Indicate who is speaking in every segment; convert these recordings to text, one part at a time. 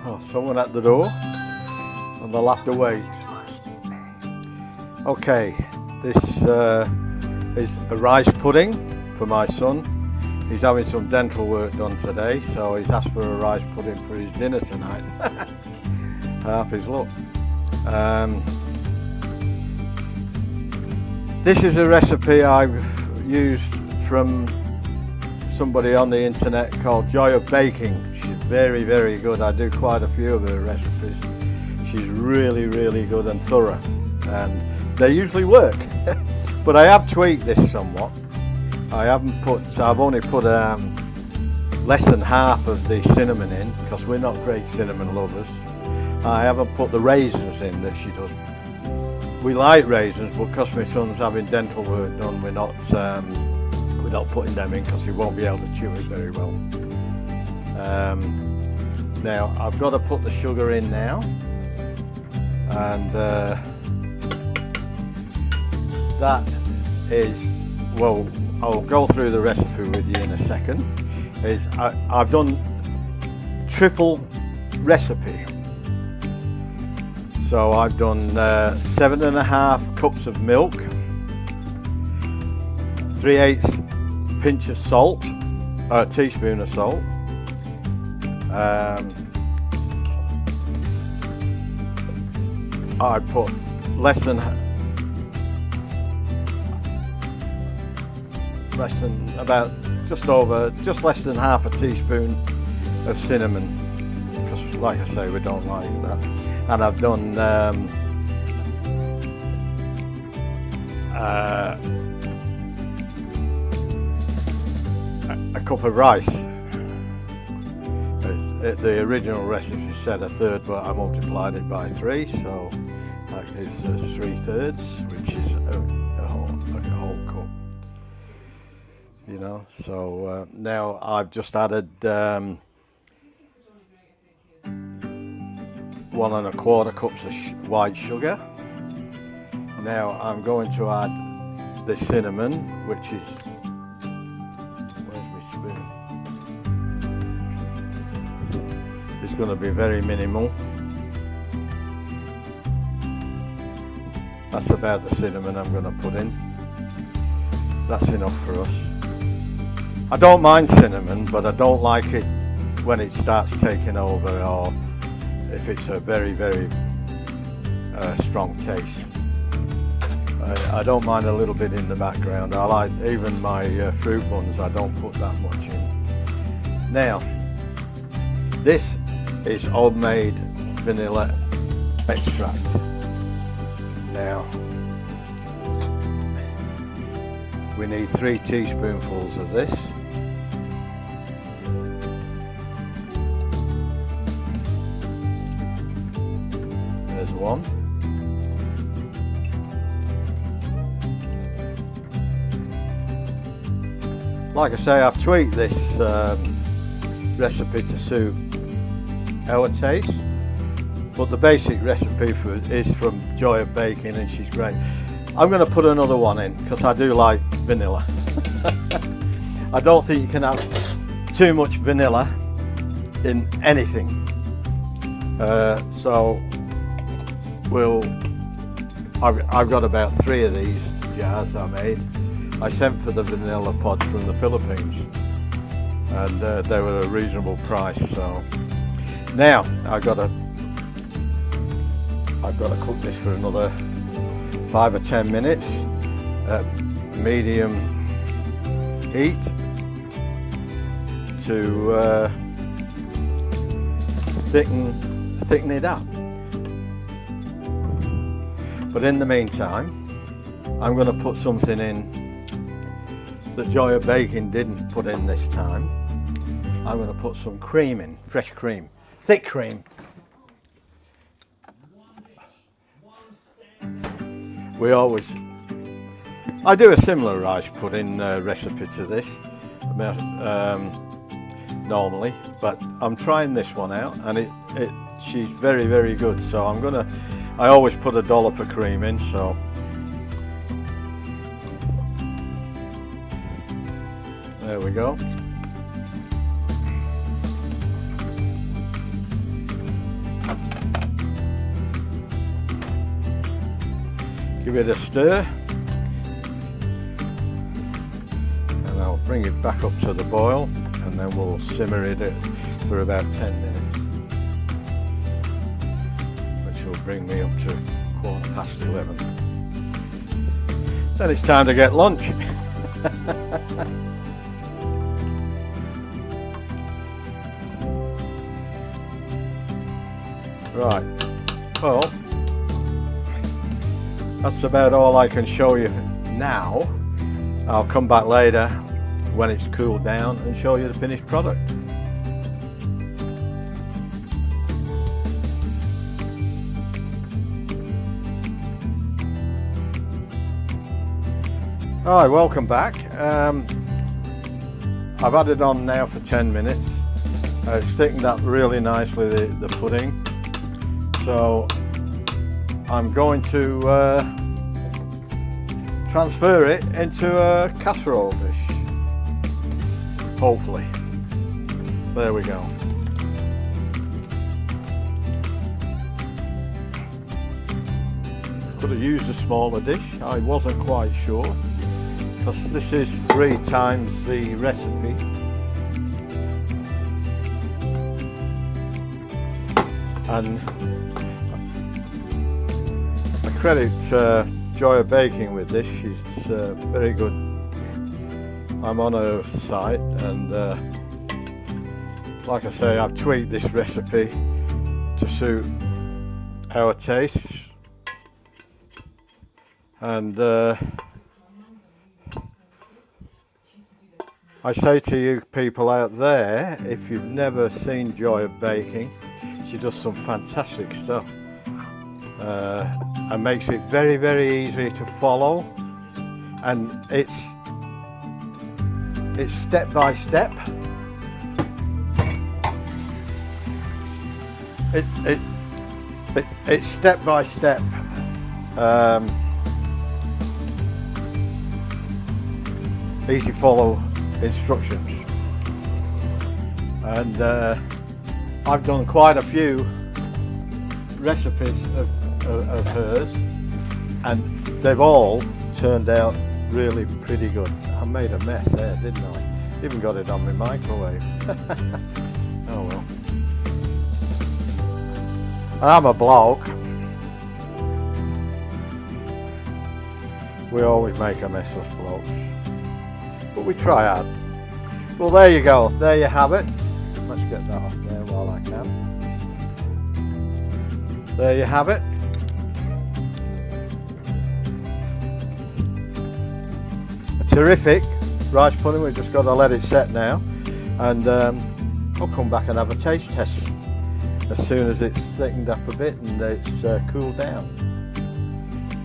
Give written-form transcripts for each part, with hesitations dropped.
Speaker 1: Oh, someone at the door, and they'll have to wait. Okay, this is a rice pudding for my son. He's having some dental work done today, so he's asked for a rice pudding for his dinner tonight. Half his luck. This is a recipe I've used from somebody on the internet called Joy of Baking. She's very, very good. I do quite a few of her recipes. She's really, really good and thorough, and they usually work. But I have tweaked this somewhat. I've only put less than half of the cinnamon in, because we're not great cinnamon lovers. I haven't put the raisins in that she does. We like raisins, but because my son's having dental work done, we're not putting them in, because he won't be able to chew it very well. Now I've got to put the sugar in now, and that is, well, I'll go through the recipe with you in a second. I've done triple recipe. So I've done 7.5 cups of milk, 3/8 pinch of salt, a teaspoon of salt, I put just less than half a teaspoon of cinnamon, because like I say, we don't like that. And I've done a cup of rice. The original recipe said 1/3, but I multiplied it by 3, so that gives us 3/3, which is a whole cup. You know, so now I've just added 1 1/4 cups of white sugar. Now I'm going to add the cinnamon, which is, where's my spoon? It's going to be very minimal. That's about the cinnamon I'm going to put in. That's enough for us. I don't mind cinnamon, but I don't like it when it starts taking over, or if it's a very, very strong taste. I don't mind a little bit in the background. I like even my fruit buns, I don't put that much in. Now, this is homemade vanilla extract. Now, we need 3 teaspoonfuls of this. There's 1. Like I say, I've tweaked this recipe to suit our taste, but the basic recipe is from Joy of Baking, and she's great. I'm going to put another one in, because I do like vanilla. I don't think you can have too much vanilla in anything. So I've got about 3 of these jars I made. I sent for the vanilla pods from the Philippines, and they were a reasonable price. So now I've got to cook this for another 5 or 10 minutes at medium heat to thicken it up. But in the meantime, I'm going to put something in that Joy of Baking didn't put in this time. I'm going to put some cream in, fresh cream, thick cream. I do a similar rice pudding recipe to this normally, but I'm trying this one out, and she's very, very good. So I always put a dollop of cream in, so there we go. Give it a stir, and I'll bring it back up to the boil, and then we'll simmer it for about 10 minutes, which will bring me up to 11:15. Then it's time to get lunch. Right, well, that's about all I can show you now. I'll come back later when it's cooled down and show you the finished product. Alright, welcome back. I've had it on now for 10 minutes. It's thickened up really nicely, the pudding. So I'm going to transfer it into a casserole dish, hopefully. There we go. Could have used a smaller dish, I wasn't quite sure, because this is 3 times the recipe. And I credit Joya Baking with this. She's very good. I'm on her site, and like I say, I've tweaked this recipe to suit our tastes, and I say to you people out there, if you've never seen Joya Baking, she does some fantastic stuff. And makes it very, very easy to follow, and it's step by step. It's step by step. Easy follow instructions, and I've done quite a few recipes of hers, and they've all turned out really pretty good. I made a mess there, didn't I? Even got it on my microwave. Oh well. I'm a bloke. We always make a mess, us blokes, but we try hard. Well, there you go. There you have it. Let's get that off there while I can. There you have it. Terrific rice pudding. We've just got to let it set now, and I'll come back and have a taste test as soon as it's thickened up a bit and it's cooled down.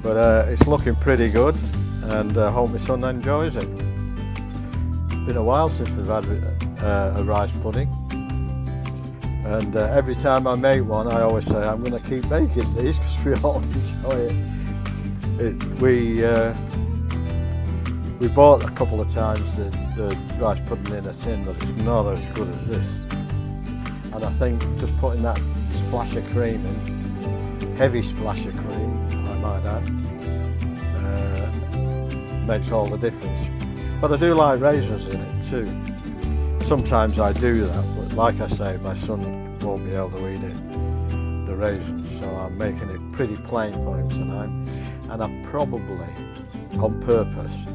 Speaker 1: But it's looking pretty good, and I hope my son enjoys it. It's been a while since we've had a rice pudding, and every time I make one I always say I'm going to keep making these because we all enjoy it. We bought a couple of times the rice pudding in a tin, but it's not as good as this. And I think just putting that splash of cream in, heavy splash of cream, I might add, makes all the difference. But I do like raisins in it too. Sometimes I do that, but like I say, my son won't be able to eat it, the raisins, so I'm making it pretty plain for him tonight. And I probably, on purpose,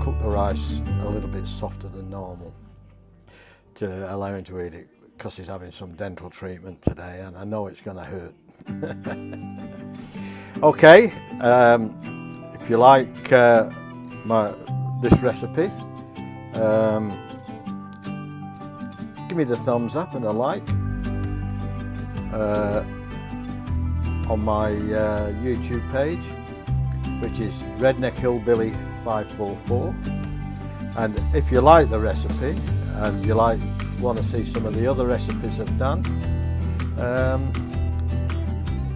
Speaker 1: cook the rice a little bit softer than normal to allow him to eat it, because he's having some dental treatment today and I know it's going to hurt. Okay, if you like this recipe, give me the thumbs up and a like on my YouTube page, which is Redneck Hillbilly 544, and if you like the recipe and you want to see some of the other recipes I've done,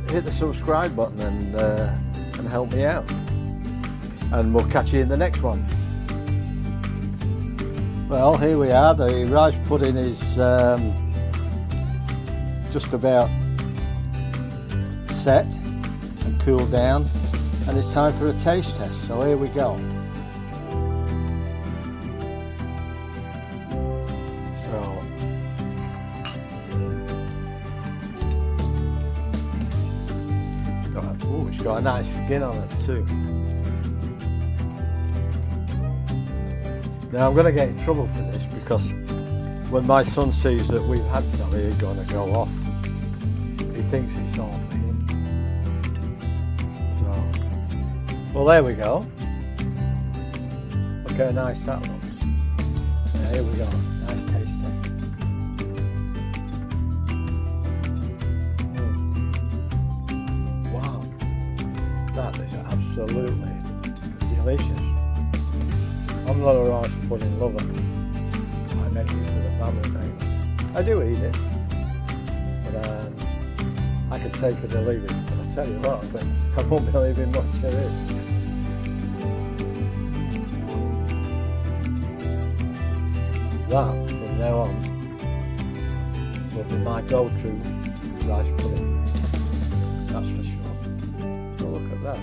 Speaker 1: hit the subscribe button and help me out, and we'll catch you in the next one. Well, here we are. The rice pudding is just about set and cooled down, and it's time for a taste test, so here we go. So it's got a nice skin on it too. Now I'm going to get in trouble for this because when my son sees that we've had some, he's going to go off. He thinks it's all for him. So, well, there we go. Look how nice that looks. Yeah, here we go. Nice tasting. Wow, that is absolutely delicious. I'm not a rice pudding lover. I make it for the family mainly. I do eat it, but I can take it or leave it. But I tell you what, but I won't be leaving much of this. That, from now on, will be my go-to rice pudding. That's for sure. So look at that.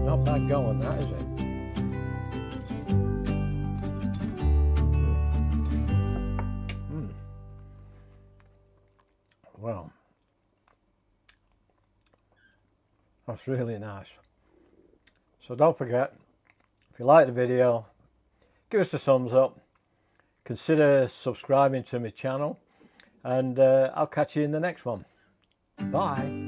Speaker 1: Not bad going, that, is it? Well, that's really nice. So don't forget, if you like the video, give us a thumbs up, consider subscribing to my channel, and I'll catch you in the next one. Bye.